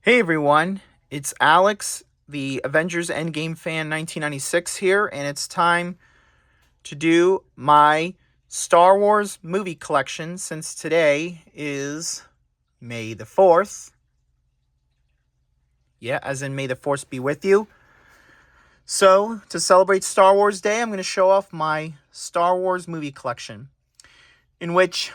Hey everyone, it's Alex, the Avengers Endgame fan 1996 here, and it's time to do my Star Wars movie collection since today is May the 4th. Yeah, as in May the Force be with you. So, to celebrate Star Wars Day, I'm going to show off my Star Wars movie collection, in which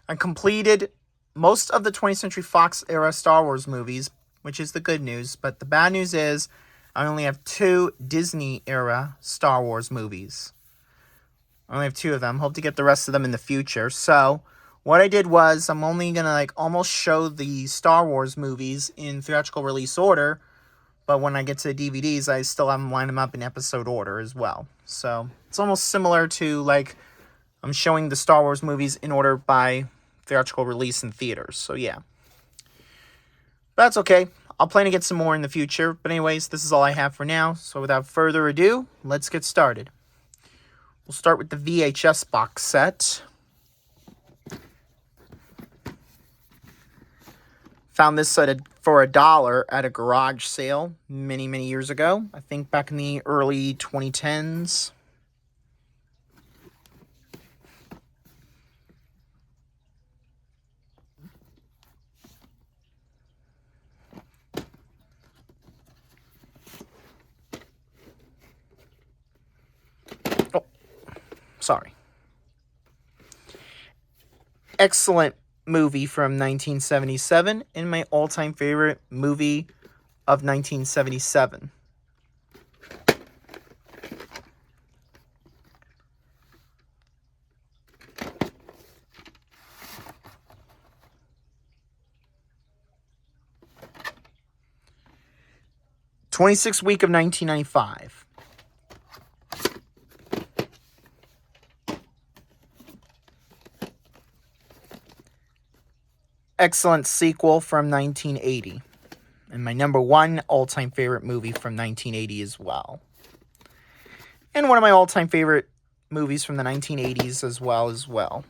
I completed most of the 20th Century Fox era Star Wars movies, which is the good news, but the bad news is I only have two Disney era Star Wars movies. I only have two of them. Hope to get the rest of them in the future. So, what I did was I'm only going to almost show the Star Wars movies in theatrical release order, but when I get to the DVDs, I still have them line them up in episode order as well. So, it's almost similar to I'm showing the Star Wars movies in order by theatrical release in theaters. So, yeah. That's okay. I'll plan to get some more in the future. But anyways, this is all I have for now. So without further ado, let's get started. We'll start with the VHS box set. Found this for $1 at a garage sale many years ago. I think back in the early 2010s. Oh, sorry. Excellent movie from 1977 and my all-time favorite movie of 1977. '26th week of 1995. Excellent sequel from 1980. And my number one all-time favorite movie from 1980 as well. And one of my all-time favorite movies from the 1980s as well.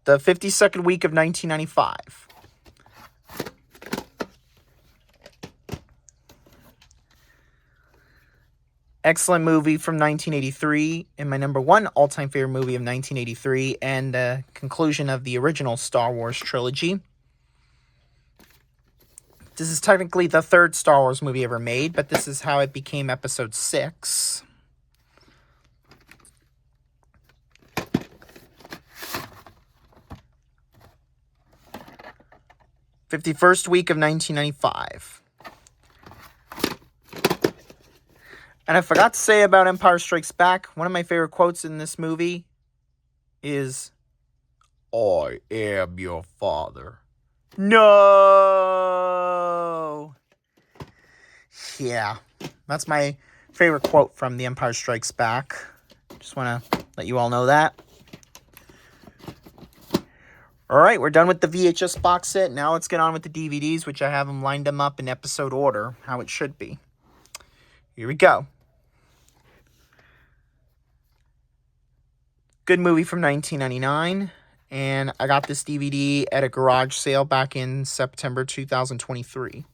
The 52nd week of 1995. Excellent movie from 1983, and my number one all-time favorite movie of 1983, and the conclusion of the original Star Wars trilogy. This is technically the third Star Wars movie ever made, but this is how it became Episode 6. '51st week of 1995. And I forgot to say about Empire Strikes Back, one of my favorite quotes in this movie is, "I am your father." No! Yeah, that's my favorite quote from The Empire Strikes Back. Just want to let you all know that. Alright, we're done with the VHS box set. Now let's get on with the DVDs, which I have them lined them up in episode order, how it should be. Here we go. Good movie from 1999, and I got this DVD at a garage sale back in September 2023.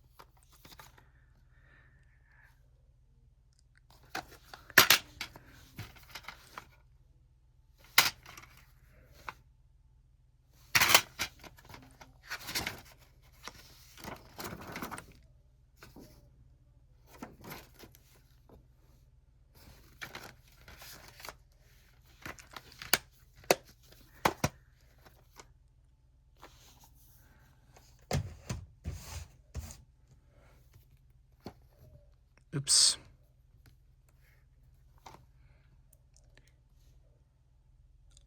Oops.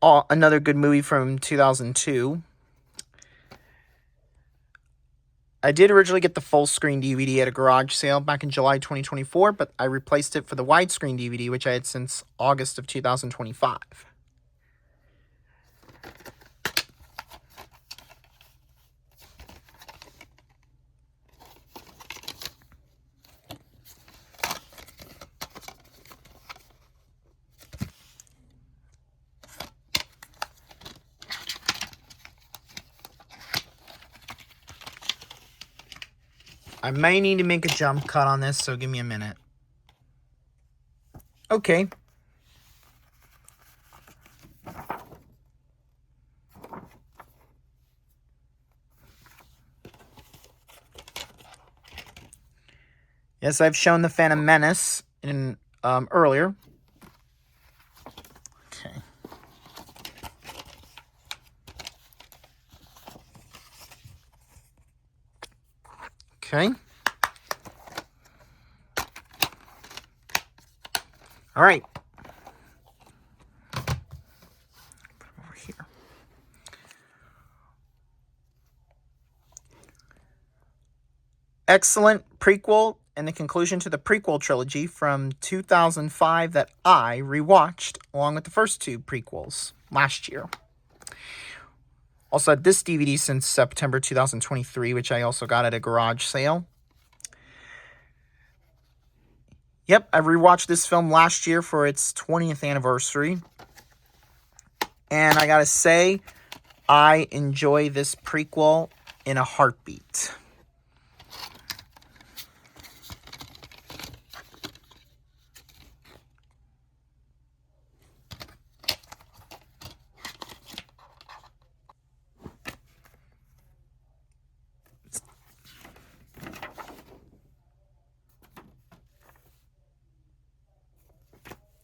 Oh, another good movie from 2002. I did originally get the full screen DVD at a garage sale back in July 2024, but I replaced it for the widescreen DVD, which I had since August of 2025. I may need to make a jump cut on this, so give me a minute. Okay. Yes, I've shown the Phantom Menace in earlier. Okay. Okay. All right. Put it over here. Excellent prequel and the conclusion to the prequel trilogy from 2005 that I rewatched along with the first two prequels last year. Also had this DVD since September 2023, which I also got at a garage sale. Yep, I rewatched this film last year for its 20th anniversary. And I gotta say, I enjoy this prequel in a heartbeat.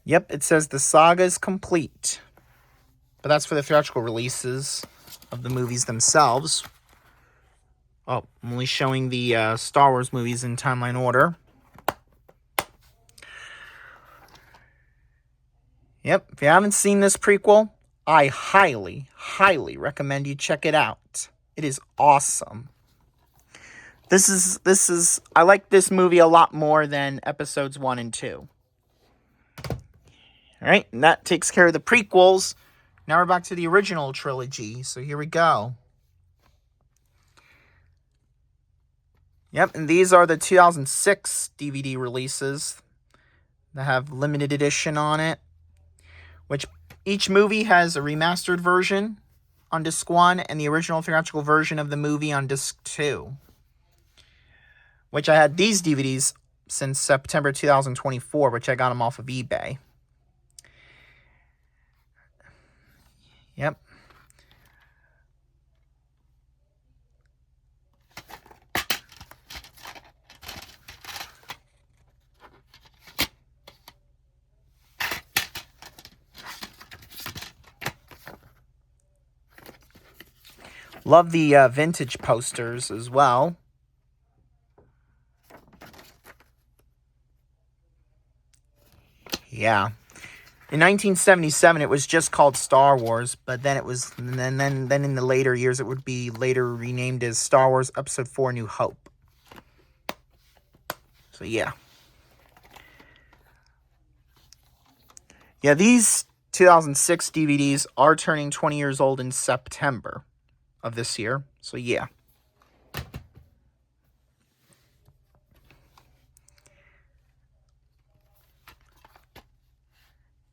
Yep, it says the saga is complete. But that's for the theatrical releases of the movies themselves. Oh, I'm only showing the Star Wars movies in timeline order. Yep, if you haven't seen this prequel, I highly, highly recommend you check it out. It is awesome. I like this movie a lot more than episodes 1 and 2. Alright, and that takes care of the prequels. Now we're back to the original trilogy, so here we go. Yep, and these are the 2006 DVD releases that have limited edition on it, which each movie has a remastered version on disc 1 and the original theatrical version of the movie on disc 2. Which I had these DVDs since September 2024, which I got them off of eBay. Yep. Love the vintage posters as well. Yeah. In 1977, it was just called Star Wars, but then it was, then in the later years, it would be later renamed as Star Wars Episode 4: New Hope. So yeah. Yeah, these 2006 DVDs are turning 20 years old in September of this year. So yeah.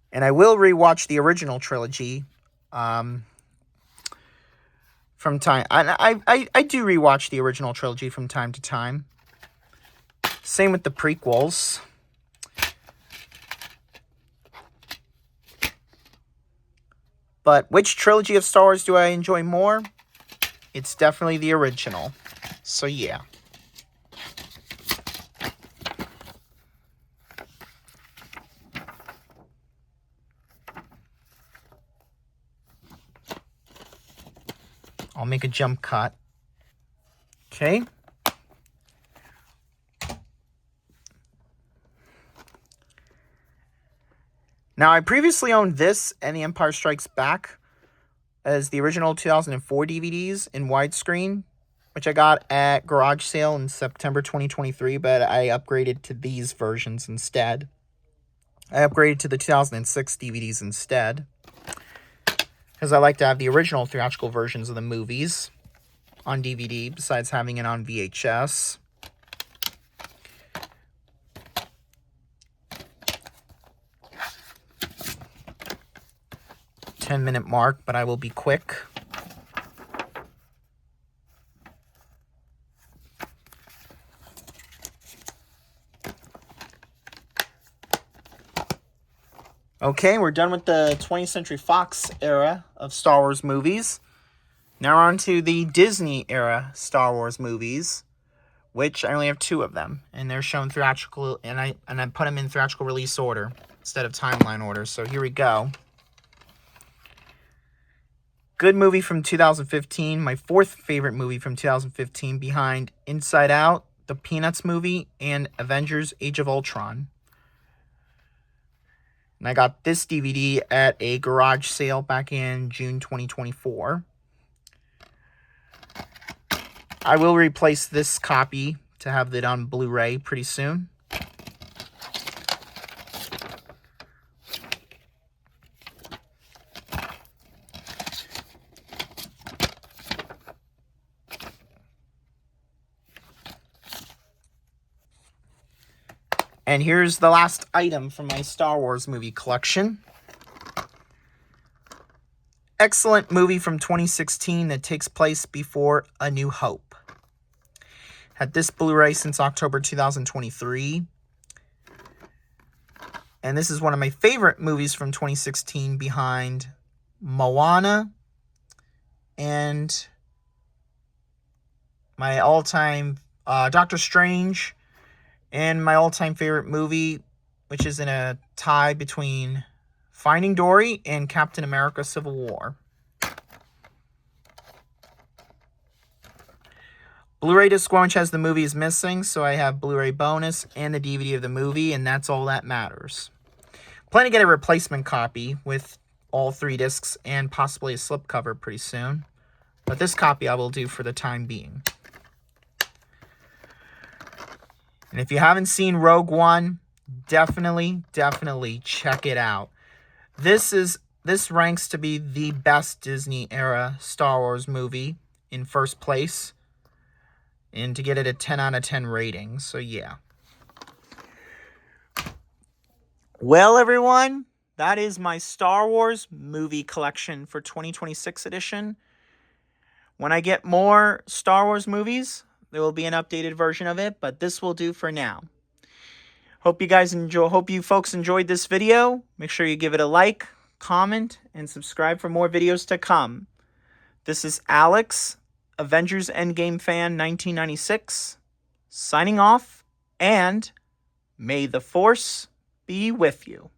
And I will rewatch the original trilogy from time. I do rewatch the original trilogy from time to time. Same with the prequels. But which trilogy of Star Wars do I enjoy more? It's definitely the original. So yeah. I'll make a jump cut. Okay. Now, I previously owned this and The Empire Strikes Back as the original 2004 DVDs in widescreen, which I got at garage sale in September 2023, but I upgraded to these versions instead. I upgraded to the 2006 DVDs instead, because I like to have the original theatrical versions of the movies on DVD, besides having it on VHS. Ten-minute mark, but I will be quick. Okay, we're done with the 20th Century Fox era of Star Wars movies. Now we're on to the Disney era Star Wars movies, which I only have 2 of them, and they're shown theatrical, and I put them in theatrical release order instead of timeline order. So here we go. Good movie from 2015, my 4th favorite movie from 2015, behind Inside Out, the Peanuts movie, and Avengers: Age of Ultron. And I got this DVD at a garage sale back in June 2024. I will replace this copy to have it on Blu-ray pretty soon. And here's the last item from my Star Wars movie collection. Excellent movie from 2016 that takes place before A New Hope. Had this Blu-ray since October 2023. And this is one of my favorite movies from 2016 behind Moana and my all-time Doctor Strange, and my all-time favorite movie, which is in a tie between Finding Dory and Captain America: Civil War. Blu-ray disc 1, which has the movie, is missing, so I have Blu-ray bonus and the DVD of the movie, and that's all that matters. Plan to get a replacement copy with all 3 discs and possibly a slipcover pretty soon, but this copy I will do for the time being. And if you haven't seen Rogue One, definitely check it out. This ranks to be the best Disney era Star Wars movie in first place, and to get it a 10 out of 10 rating. So yeah. Well, everyone, that is my Star Wars movie collection for 2026 edition. When I get more Star Wars movies, there will be an updated version of it, but this will do for now. Hope you folks enjoyed this video. Make sure you give it a like, comment, and subscribe for more videos to come. This is Alex, Avengers Endgame fan 1996, signing off, and may the Force be with you.